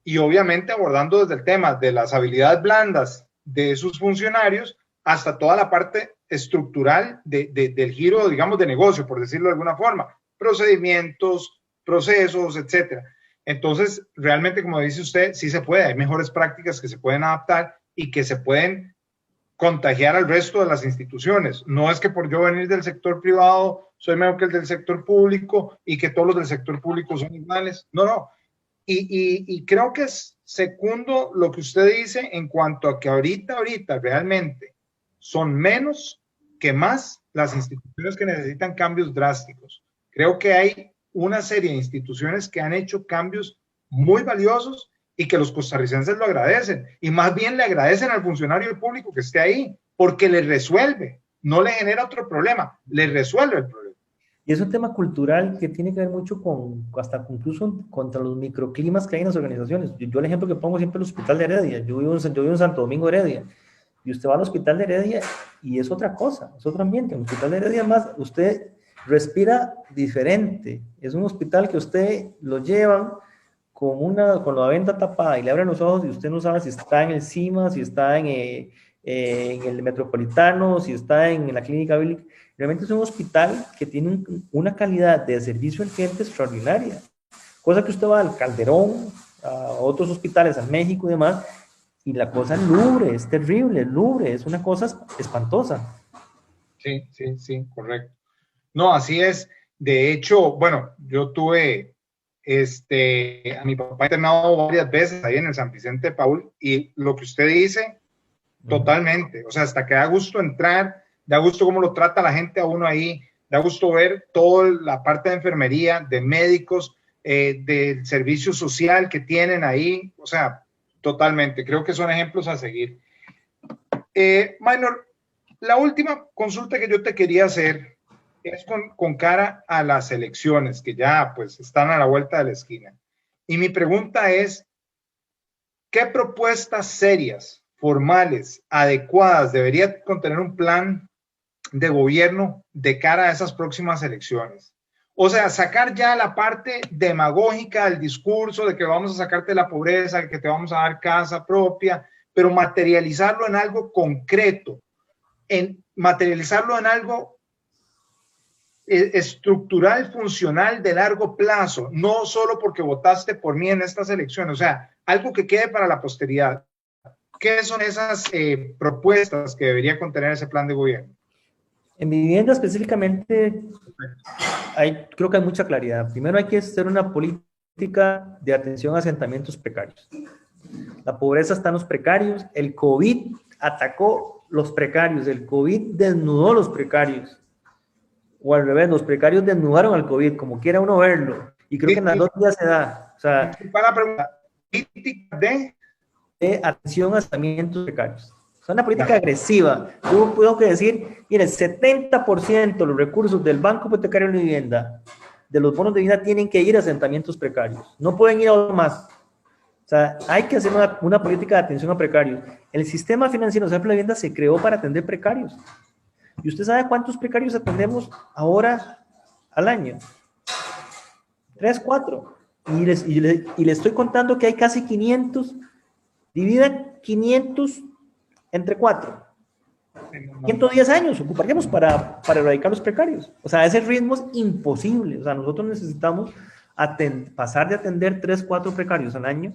y obviamente abordando desde el tema de las habilidades blandas de sus funcionarios hasta toda la parte estructural del giro, digamos, de negocio, por decirlo de alguna forma, procedimientos, procesos, etcétera. Entonces, realmente, como dice usted, sí se puede, hay mejores prácticas que se pueden adaptar y que se pueden contagiar al resto de las instituciones. No es que por yo venir del sector privado soy mejor que el del sector público y que todos los del sector público son iguales. No, no. Y creo que es segundo lo que usted dice en cuanto a que ahorita realmente son menos que más las instituciones que necesitan cambios drásticos. Creo que hay una serie de instituciones que han hecho cambios muy valiosos y que los costarricenses lo agradecen. Y más bien le agradecen al funcionario público que esté ahí, porque le resuelve, no le genera otro problema, le resuelve el problema. Y es un tema cultural que tiene que ver mucho hasta incluso contra los microclimas que hay en las organizaciones. Yo el ejemplo que pongo siempre es el Hospital de Heredia. Yo vivo en Santo Domingo, Heredia. Y usted va al Hospital de Heredia y es otra cosa, es otro ambiente. En el Hospital de Heredia más usted respira diferente. Es un hospital que usted lo llevan con la venta tapada y le abren los ojos y usted no sabe si está en el CIMA, si está en el Metropolitano, si está en la Clínica Bíblica. Realmente es un hospital que tiene una calidad de servicio al cliente extraordinaria. Cosa que usted va al Calderón, a otros hospitales, al México y demás, y la cosa es lubre, es terrible, lubre, es una cosa espantosa. Sí, sí, sí, correcto. No, así es. De hecho, bueno, yo tuve a mi papá internado varias veces ahí en el San Vicente de Paul y lo que usted dice, totalmente. O sea, hasta que da gusto entrar, da gusto cómo lo trata la gente a uno ahí, da gusto ver toda la parte de enfermería, de médicos, del servicio social que tienen ahí. O sea, totalmente. Creo que son ejemplos a seguir. Minor, la última consulta que yo te quería hacer es con cara a las elecciones que ya pues están a la vuelta de la esquina. Y mi pregunta es, ¿qué propuestas serias, formales, adecuadas debería contener un plan de gobierno de cara a esas próximas elecciones? O sea, sacar ya la parte demagógica del discurso de que vamos a sacarte de la pobreza, que te vamos a dar casa propia, pero materializarlo en algo concreto, materializarlo en algo estructural, funcional, de largo plazo, no solo porque votaste por mí en estas elecciones, o sea, algo que quede para la posteridad. ¿Qué son esas propuestas que debería contener ese plan de gobierno? En vivienda específicamente, creo que hay mucha claridad. Primero hay que hacer una política de atención a asentamientos precarios. La pobreza está en los precarios, el COVID atacó los precarios, el COVID desnudó los precarios. O al revés, los precarios desnudaron al COVID, como quiera uno verlo. Y creo que en las dos días se da. O sea, para la pregunta, política de atención a asentamientos precarios. Es una política agresiva. Yo puedo decir, mire, el 70% de los recursos del Banco Hipotecario de Vivienda de los bonos de vivienda tienen que ir a asentamientos precarios. No pueden ir a otro más. O sea, hay que hacer una política de atención a precarios. El sistema financiero de la vivienda se creó para atender precarios. ¿Y usted sabe cuántos precarios atendemos ahora al año? 3, 4. Y le estoy contando que hay casi 500. Dividan 500 entre 4. 110 años ocuparíamos para erradicar los precarios. O sea, ese ritmo es imposible. O sea, nosotros necesitamos pasar de atender 3, 4 precarios al año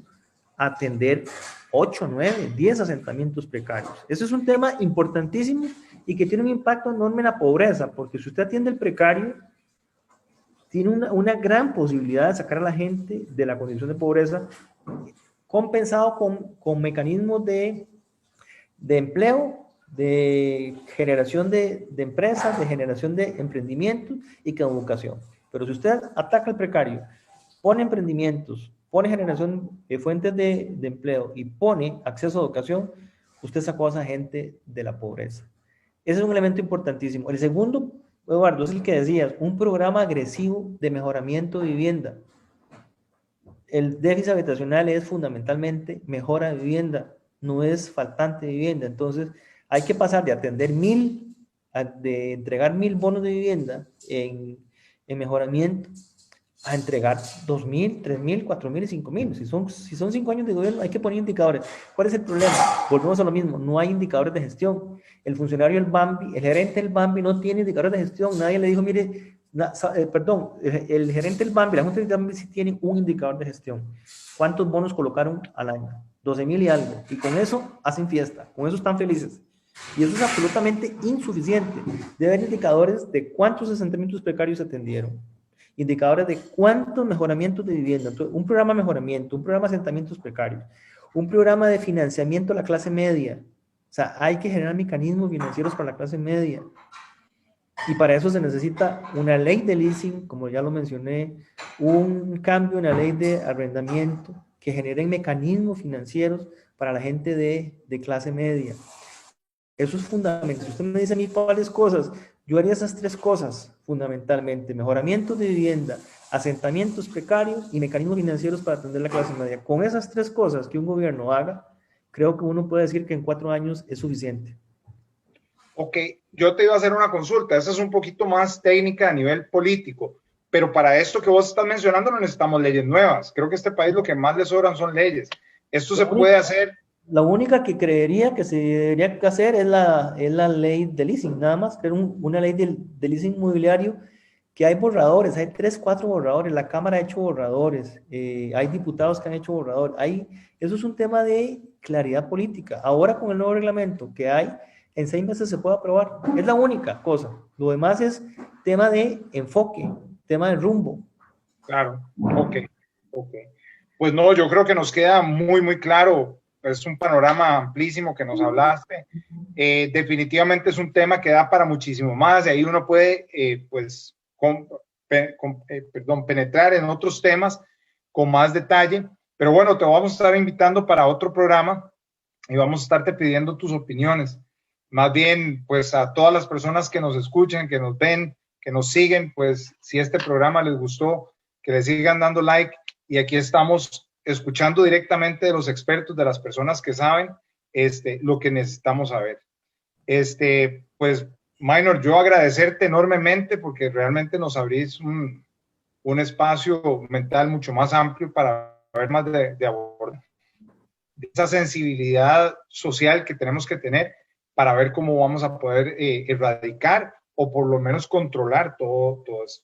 a atender 8, 9, 10 asentamientos precarios. Ese es un tema importantísimo y que tiene un impacto enorme en la pobreza, porque si usted atiende el precario, tiene una gran posibilidad de sacar a la gente de la condición de pobreza, compensado con mecanismos de empleo, de generación de empresas, de generación de emprendimientos y con educación. Pero si usted ataca al precario, pone emprendimientos, pone generación de fuentes de empleo y pone acceso a educación, usted sacó a esa gente de la pobreza. Ese es un elemento importantísimo. El segundo, Eduardo, es el que decías, un programa agresivo de mejoramiento de vivienda. El déficit habitacional es fundamentalmente mejora de vivienda, no es faltante de vivienda. Entonces, hay que pasar de atender 1000, de entregar 1000 bonos de vivienda en mejoramiento, a entregar 2000, 3000, 4000 y 5000. Si son 5 años de gobierno, hay que poner indicadores. ¿Cuál es el problema? Volvemos a lo mismo, no hay indicadores de gestión. El funcionario del BAMBI, el gerente del BAMBI no tiene indicadores de gestión. Nadie le dijo, mire, el gerente del BAMBI, la Junta del BAMBI sí tiene un indicador de gestión. ¿Cuántos bonos colocaron al año? 12,000 y algo. Y con eso hacen fiesta, con eso están felices. Y eso es absolutamente insuficiente. Debe haber indicadores de cuántos asentamientos precarios se atendieron, indicadores de cuántos mejoramientos de vivienda. Entonces, un programa de mejoramiento, un programa de asentamientos precarios, un programa de financiamiento a la clase media. O sea, hay que generar mecanismos financieros para la clase media. Y para eso se necesita una ley de leasing, como ya lo mencioné, un cambio en la ley de arrendamiento que generen mecanismos financieros para la gente de clase media. Eso es fundamental. Si usted me dice a mí cuáles cosas, yo haría esas 3 cosas fundamentalmente: mejoramiento de vivienda, asentamientos precarios y mecanismos financieros para atender la clase media. Con esas 3 cosas que un gobierno haga, creo que uno puede decir que en 4 años es suficiente. Ok, yo te iba a hacer una consulta. Esa es un poquito más técnica a nivel político, pero para esto que vos estás mencionando no necesitamos leyes nuevas. Creo que a este país lo que más le sobran son leyes. Esto se puede hacer. La única que creería que se debería hacer es la ley de leasing, nada más, que es una ley de leasing inmobiliario, que hay borradores, hay 3, 4 borradores, la Cámara ha hecho borradores, hay diputados que han hecho borradores, eso es un tema de claridad política. Ahora con el nuevo reglamento que hay, en 6 meses se puede aprobar, es la única cosa. Lo demás es tema de enfoque, tema de rumbo. Claro, ok. Pues no, yo creo que nos queda muy, muy claro. Es un panorama amplísimo que nos hablaste. Definitivamente es un tema que da para muchísimo más, y ahí uno puede, pues, penetrar en otros temas con más detalle. Pero bueno, te vamos a estar invitando para otro programa y vamos a estarte pidiendo tus opiniones. Más bien, pues, a todas las personas que nos escuchen, que nos ven, que nos siguen, pues, si este programa les gustó, que le sigan dando like. Y aquí estamos escuchando directamente de los expertos, de las personas que saben lo que necesitamos saber. Pues, Minor, yo agradecerte enormemente porque realmente nos abrís un espacio mental mucho más amplio para ver más de abordar de esa sensibilidad social que tenemos que tener para ver cómo vamos a poder erradicar o por lo menos controlar todo eso.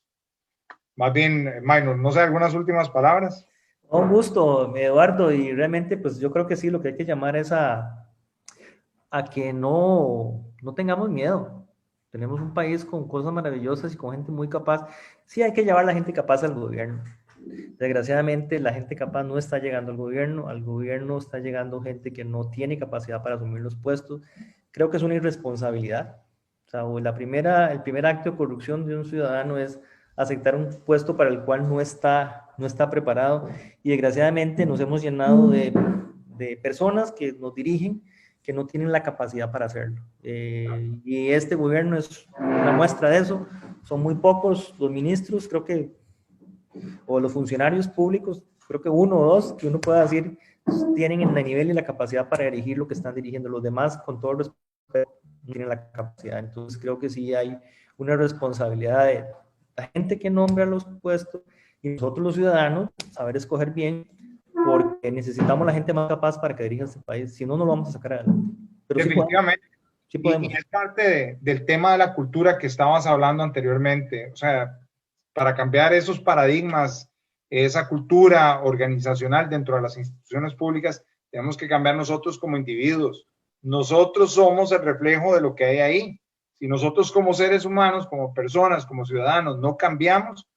Más bien, Minor, no sé, algunas últimas palabras. Un gusto, Eduardo, y realmente pues yo creo que sí, lo que hay que llamar es a que no tengamos miedo. Tenemos un país con cosas maravillosas y con gente muy capaz. Sí, hay que llevar a la gente capaz al gobierno. Desgraciadamente, la gente capaz no está llegando al gobierno está llegando gente que no tiene capacidad para asumir los puestos. Creo que es una irresponsabilidad. O sea, el primer acto de corrupción de un ciudadano es aceptar un puesto para el cual no está preparado, y desgraciadamente nos hemos llenado de personas que nos dirigen que no tienen la capacidad para hacerlo. Y este gobierno es una muestra de eso. Son muy pocos los ministros, creo que o los funcionarios públicos, creo que uno o dos, que uno pueda decir, tienen el nivel y la capacidad para dirigir lo que están dirigiendo. Los demás, con todo respeto, no tienen la capacidad. Entonces creo que sí hay una responsabilidad de la gente que nombra los puestos y nosotros los ciudadanos saber escoger bien, porque necesitamos la gente más capaz para que dirija este país. Si no, no lo vamos a sacar adelante. Pero definitivamente. Sí podemos. Y es parte del tema de la cultura que estabas hablando anteriormente. O sea, para cambiar esos paradigmas, esa cultura organizacional dentro de las instituciones públicas, tenemos que cambiar nosotros como individuos. Nosotros somos el reflejo de lo que hay ahí. Si nosotros como seres humanos, como personas, como ciudadanos, no cambiamos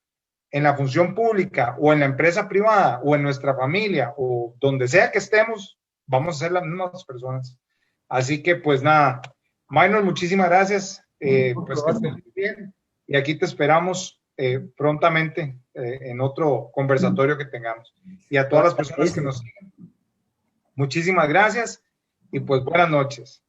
en la función pública o en la empresa privada o en nuestra familia o donde sea que estemos, vamos a ser las mismas personas. Así que pues nada, Minor, muchísimas gracias. Pues que estés muy bien y aquí te esperamos prontamente en otro conversatorio que tengamos. Y a todas las personas que nos siguen, muchísimas gracias y pues buenas noches.